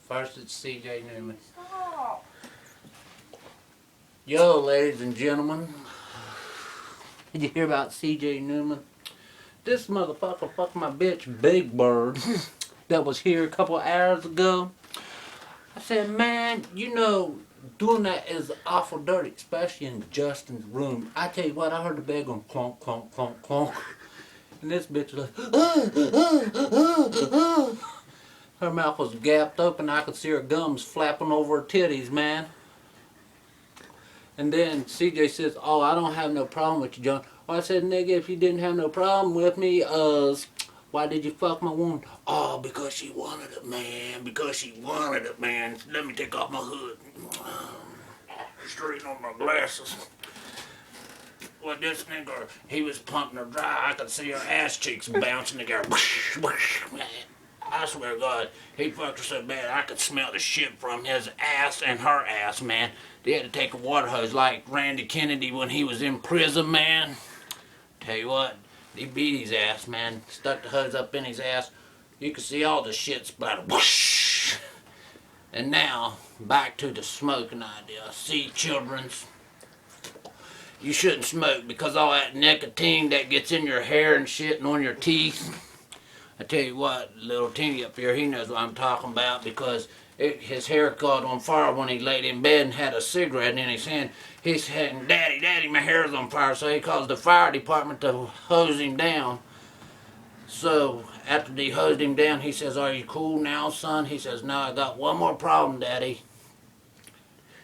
First, it's C.J. Newman. Stop. Yo, ladies and gentlemen. Did you hear about C.J. Newman? This motherfucker fucked my bitch Big Bird that was here a couple hours ago. I said, man, you know, doing that is awful dirty, especially in Justin's room. I tell you what, I heard the bed going clonk, clonk, clonk, clonk. And this bitch was like, her mouth was gapped open. I could see her gums flapping over her titties, man. And then CJ says, oh, I don't have no problem with you, John. Well, I said, nigga, if you didn't have no problem with me, why did you fuck my woman? Oh, because she wanted it, man. Because she wanted it, man. Let me take off my hood. Straighten on my glasses. Well, this nigga, he was pumping her dry. I could see her ass cheeks bouncing together. I swear to God, he fucked her so bad I could smell the shit from his ass and her ass, man. They had to take a water hose like Randy Kennedy when he was in prison, man. Tell you what, they beat his ass, man. Stuck the hose up in his ass. You could see all the shit splatter. Whoosh! And now, back to the smoking idea. See, childrens, you shouldn't smoke because all that nicotine that gets in your hair and shit and on your teeth. I tell you what, little teeny up here, he knows what I'm talking about because his hair caught on fire when he laid in bed and had a cigarette in his hand. He said, Daddy, my hair's on fire. So he calls the fire department to hose him down. So after they hosed him down, he says, are you cool now, son? He says, no, I got one more problem, Daddy.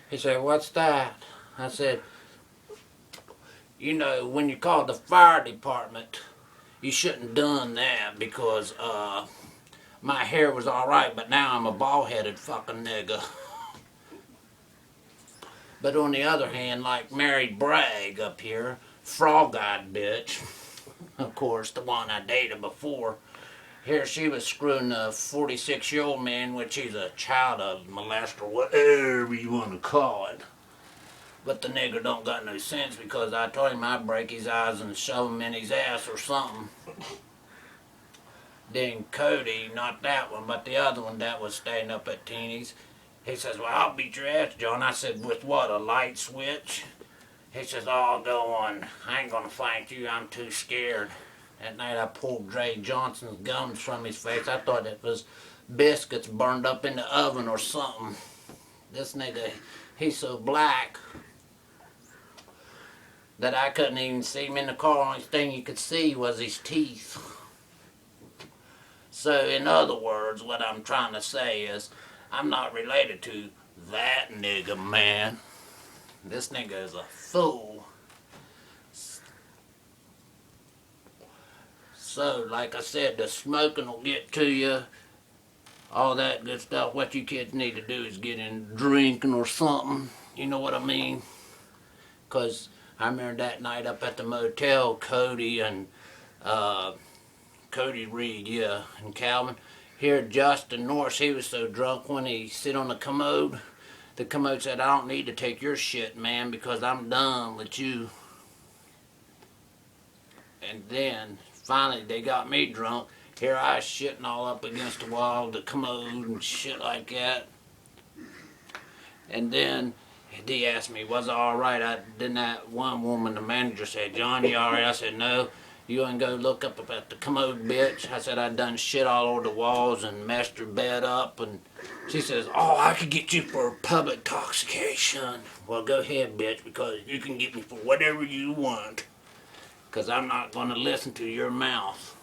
He said, what's that? I said, you know, when you called the fire department, you shouldn't have done that because my hair was alright, but now I'm a bald-headed fucking nigga. But on the other hand, like Mary Bragg up here, frog-eyed bitch, of course, the one I dated before, here she was screwing a 46-year-old man, which he's a child molester, whatever you want to call it. But the nigger don't got no sense because I told him I'd break his eyes and shove him in his ass or something. Then Cody, not that one, but the other one that was staying up at Teeny's, he says, well, I'll beat your ass, John. I said, with what, a light switch? He says, oh, go on. I ain't gonna fight you. I'm too scared. That night I pulled Dre Johnson's gums from his face. I thought it was biscuits burned up in the oven or something. This nigga, he's so black that I couldn't even see him in the car. Only thing you could see was his teeth. So, in other words, what I'm trying to say is, I'm not related to that nigga, man. This nigga is a fool. So, like I said, the smoking will get to you. All that good stuff. What you kids need to do is get in drinking or something. You know what I mean? Because I remember that night up at the motel, Cody and Cody Reed, yeah, and Calvin. Here, Justin Norris, he was so drunk when he sit on the commode said, I don't need to take your shit, man, because I'm done with you. And then, finally, they got me drunk. Here I was shitting all up against the wall, the commode and shit like that. And then he asked me, was I alright? Then that one woman, the manager, said, John, you alright? I said, no. You ain't go look up at the commode, bitch. I said, I done shit all over the walls and messed your bed up. And she says, oh, I could get you for public intoxication. Well, go ahead, bitch, because you can get me for whatever you want. Because I'm not going to listen to your mouth.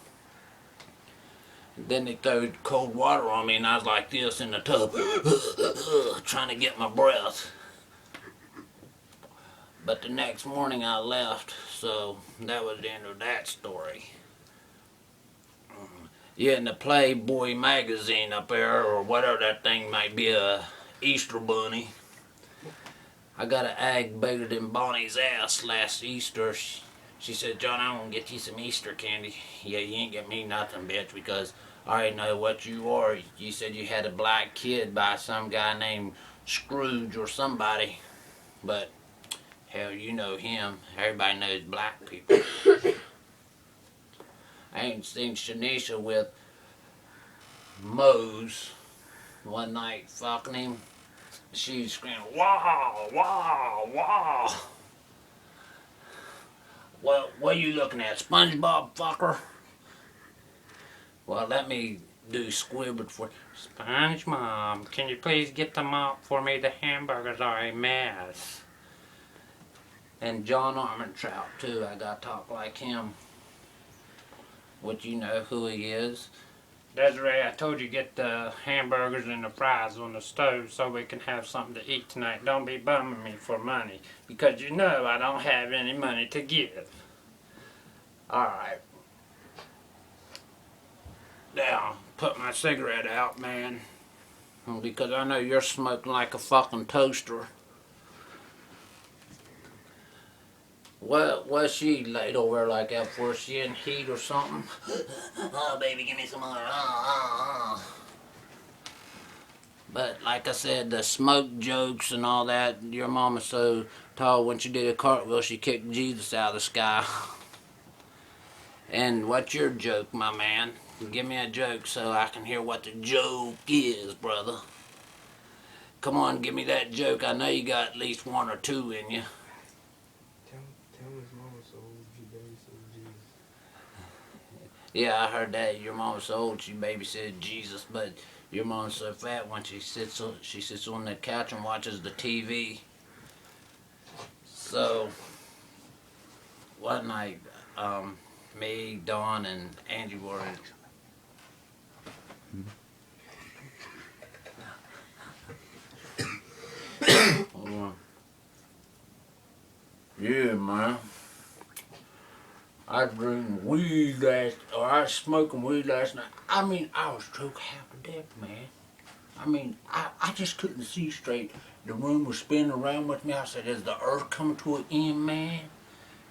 And then they threw cold water on me, and I was like this in the tub, trying to get my breath. But the next morning I left, so that was the end of that story. Yeah, in the Playboy magazine up there, or whatever that thing might be, a Easter bunny. I got an egg bigger than Bonnie's ass last Easter. She said, John, I'm gonna get you some Easter candy. Yeah, you ain't get me nothing, bitch, because I already know what you are. You said you had a black kid by some guy named Scrooge or somebody, but hell, you know him. Everybody knows black people. I ain't seen Shanisha with Mose one night fucking him. She was screaming, wow, wow, wow. Well, what are you looking at, SpongeBob fucker? Well, let me do Squidward for SpongeBob, can you please get the mop for me? The hamburgers are a mess. And John Armentrout, too. I gotta talk like him. What, you know who he is? Desiree, I told you get the hamburgers and the fries on the stove so we can have something to eat tonight. Don't be bumming me for money, because you know I don't have any money to give. Alright. Now, put my cigarette out, man. Because I know you're smoking like a fucking toaster. What was she laid over like that for? She in heat or something? Oh, baby, give me some more. But like I said, the smoke jokes and all that, your mama's so tall when she did a cartwheel, she kicked Jesus out of the sky. And what's your joke, my man? Give me a joke so I can hear what the joke is, brother. Come on, give me that joke. I know you got at least one or two in you. Tell his mama so old, she babysitted Jesus. Yeah, I heard that. Your mama's so old she babysitted Jesus, but your mom's so fat when she sits on the couch and watches the TV. So one night, me, Dawn, and Angie were hold on. Yeah, man. I was smoking weed last night. I mean, I was choked half to death, man. I mean, I just couldn't see straight. The room was spinning around with me. I said, is the earth coming to an end, man?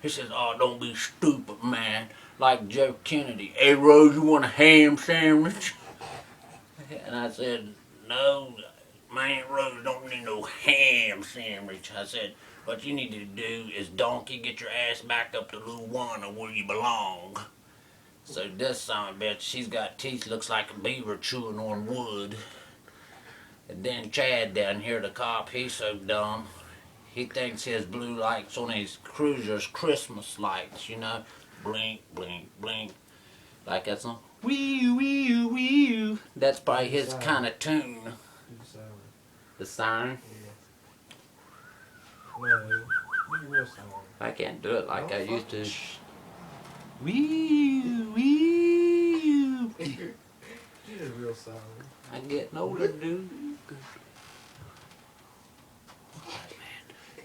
He says, oh, don't be stupid, man. Like Joe Kennedy. Hey, Rose, you want a ham sandwich? And I said, no, my Aunt Rose don't need no ham sandwich. I said, what you need to do is, donkey, get your ass back up to Luana where you belong. So this son of a bitch, she's got teeth, looks like a beaver chewing on wood. And then Chad down here, the cop, he's so dumb. He thinks his blue lights on his cruiser's Christmas lights, you know. Blink, blink, blink. Like that's on. Wee, wee, wee. That's probably his kind of tune. The siren? Yeah. No, real siren. I can't do it like I used to. Wee, wee. It is real siren. I'm getting older, dude.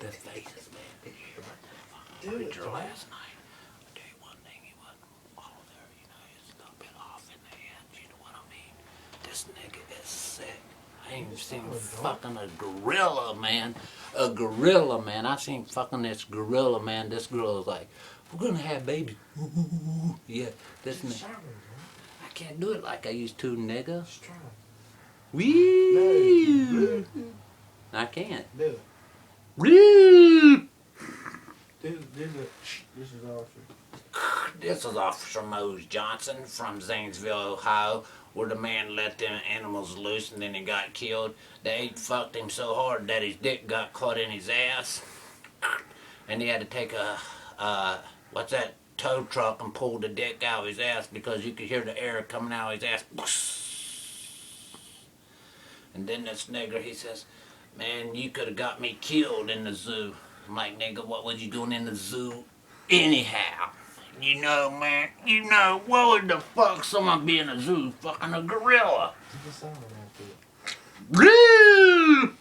The faces, man. Did you hear about that fucking preacher last night? I'll tell you one thing, he wasn't all there, you know, he's a little bit off in the head, you know what I mean? This nigga is sick. I ain't seen fucking a gorilla, man. A gorilla, man. I seen fucking this gorilla, man. This gorilla's like, we're gonna have babies. Ooh, yeah, this nigga. I can't do it like I used to, nigga. Wee! I can't. Do it. Woo! This is Officer. This is Officer Mose Johnson from Zanesville, Ohio, where the man let them animals loose and then he got killed. They fucked him so hard that his dick got caught in his ass. And he had to take a, tow truck and pull the dick out of his ass because you could hear the air coming out of his ass. And then this nigger, he says, man, you could have got me killed in the zoo. I'm like, nigga, what was you doing in the zoo anyhow? You know, man, you know, what would the fuck someone be in a zoo fucking a gorilla? Get the sound out there. Woo!